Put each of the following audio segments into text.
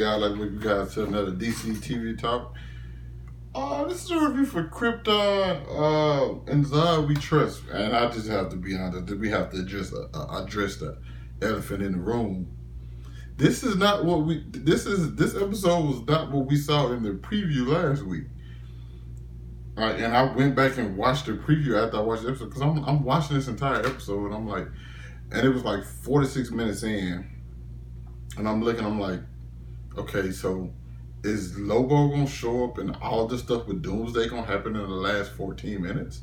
guys? Like, welcome you guys to another DC TV talk. This is a review for Krypton and Zod We Trust, and I just have to be honest. We have to address the elephant in the room. This is not what we. This episode was not what we saw in the preview last week. All right, and I went back and watched the preview after I watched the episode because I'm watching this entire episode and I'm like, and it was like 46 minutes in, and I'm looking. I'm like, okay, so is Lobo gonna show up and all this stuff with Doomsday gonna happen in the last 14 minutes?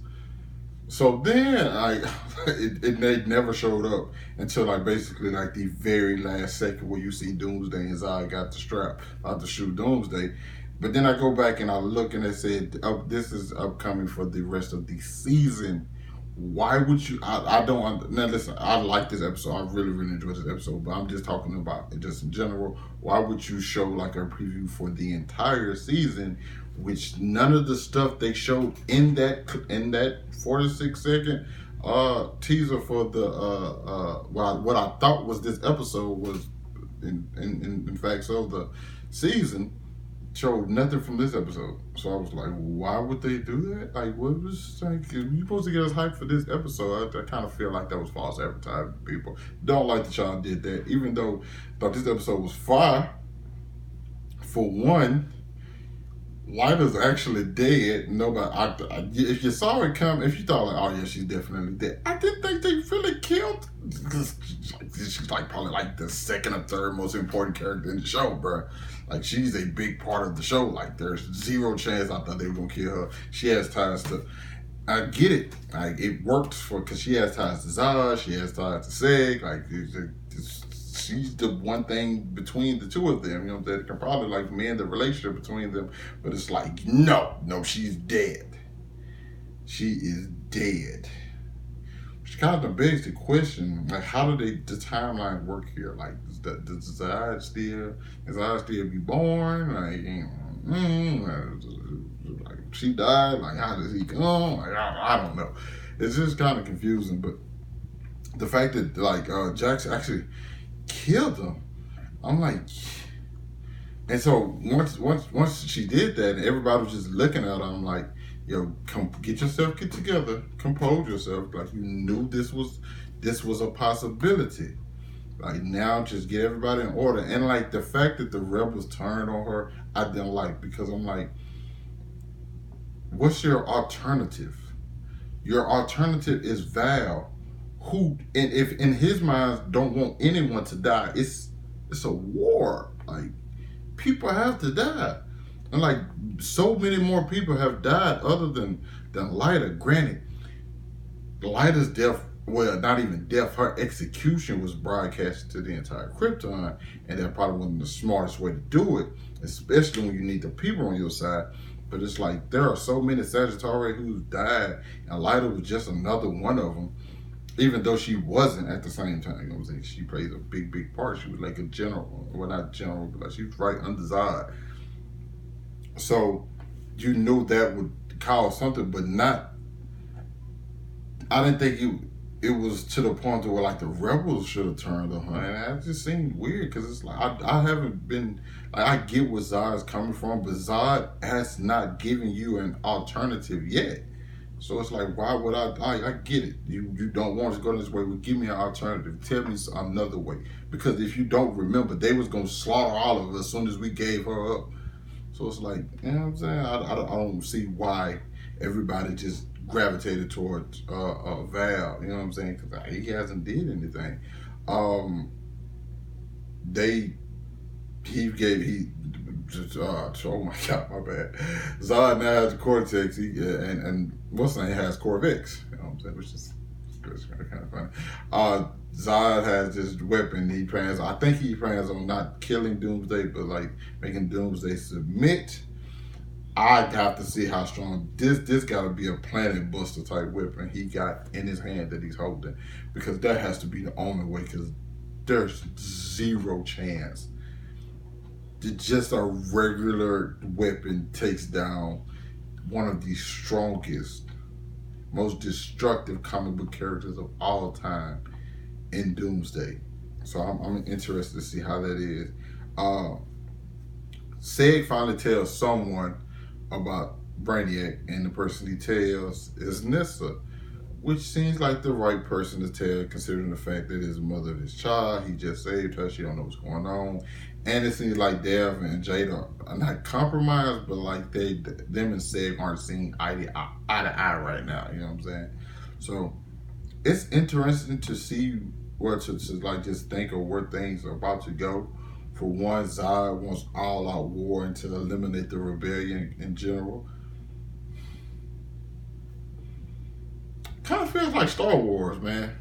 So then they never showed up until like basically like the very last second where you see Doomsday and Zod got the strap out to shoot Doomsday. But then I go back and I look and they said, oh, this is upcoming for the rest of the season. Why would you? I don't. Now listen, I like this episode. I really enjoyed this episode. But I'm just talking about it just in general. Why would you show like a preview for the entire season, which none of the stuff they showed in that 46-second teaser for the what I thought was this episode was in fact so the season showed nothing from this episode. So I was like, why would they do that? Like, what was like, you supposed to get us hyped for this episode? I kind of feel like that was false advertising. People don't like that y'all did that, even though I thought this episode was fire. For one, Lyda's actually dead. Nobody, if you saw it come, if you thought like, oh yeah, she's definitely dead. I didn't think they really killed. She's like probably like the second or third most important character in the show, bro. Like she's a big part of the show. Like there's zero chance I thought they were gonna kill her. She has ties to. I get it. Like it worked because she has ties to Zod. She has ties to Seg. Like she's the one thing between the two of them, you know, that can probably like mend the relationship between them. But it's like, no, she's dead. She is dead. Which kind of begs the question, like, how do the timeline work here? Like, does Zod still be born? Like, she died. Like, how does he come? Like, I don't know. It's just kind of confusing. But the fact that like Jax actually killed him, I'm like, and so once she did that, and everybody was just looking at her, I'm like, yo, get together, compose yourself. Like you knew this was a possibility. Like now, just get everybody in order. And like the fact that the rebels turned on her, I didn't like, because I'm like, what's your alternative? Your alternative is Val, who, and if in his mind don't want anyone to die. It's a war. Like people have to die. And like so many more people have died other than Lyda. Granted, Lyda's death, well, not even death, her execution was broadcast to the entire Krypton, and that probably wasn't the smartest way to do it, especially when you need the people on your side. But it's like there are so many Sagittarius who's died, and Lyda was just another one of them, even though she wasn't at the same time. You know what I'm saying? She plays a big part. She was like a general, well, not general, but like she was right under Zod. So you knew that would cause something, but not. I didn't think it was to the point where like the rebels should have turned on her, and that just seemed weird because it's like I haven't been like, I get where Zod's coming from, but Zod has not given you an alternative yet. So it's like, why would I get it. You don't want to go this way. Well, give me an alternative. Tell me another way. Because if you don't remember, they was going to slaughter all of us as soon as we gave her up. So it's like, you know what I'm saying? I don't see why everybody just gravitated towards Val. You know what I'm saying? Because he hasn't did anything. Oh my God, my bad. Zod now has the Cortex, and what's his name has Corvex. You know what I'm saying? Which is kind of funny. Zod has this weapon. I think he plans on not killing Doomsday, but like making Doomsday submit. I got to see how strong this got to be a planet buster type weapon he got in his hand that he's holding, because that has to be the only way. Because there's zero chance just a regular weapon takes down one of the strongest, most destructive comic book characters of all time in Doomsday. So I'm interested to see how that is. Seg finally tells someone about Brainiac, and the person he tells is Nissa, which seems like the right person to tell, considering the fact that his mother of his child, he just saved her, she don't know what's going on. And it seems like Dev and Jada are not compromised, but like them and Seg aren't seeing eye to eye right now, you know what I'm saying? So it's interesting to see where to like just think of where things are about to go. For one, Zod wants all-out war and to eliminate the rebellion in general. Kind of feels like Star Wars, man.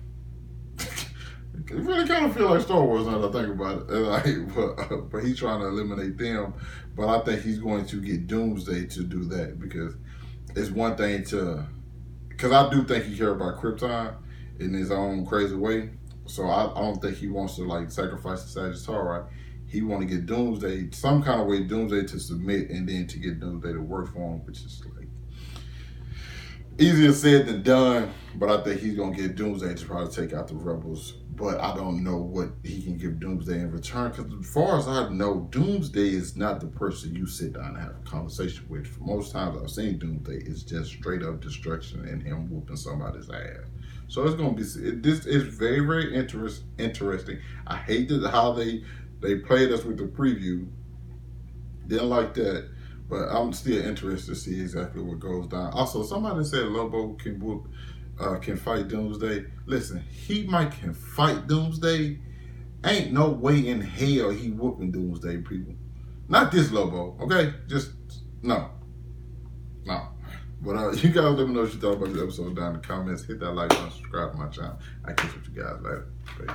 It really kind of feels like Star Wars now that I think about it. Like, but he's trying to eliminate them. But I think he's going to get Doomsday to do that, because it's one thing to... Because I do think he cares about Krypton in his own crazy way. So I don't think he wants to like sacrifice the Sagittarius. He want to get Doomsday, some kind of way, Doomsday to submit, and then to get Doomsday to work for him, which is like easier said than done. But I think he's gonna get Doomsday to probably take out the rebels. But I don't know what he can give Doomsday in return, because as far as I know, Doomsday is not the person you sit down and have a conversation with. For most times I've seen Doomsday, it's just straight up destruction and him whooping somebody's ass. So it's gonna be, this is very, very interesting. I hate how they played us with the preview. Didn't like that, but I'm still interested to see exactly what goes down. Also, somebody said Lobo can fight Doomsday. Listen, he might can fight Doomsday. Ain't no way in hell he whooping Doomsday, people. Not this Lobo, okay? Just no. But you guys let me know what you thought about this episode down in the comments. Hit that like button, subscribe to my channel. I catch up with you guys later. Bye.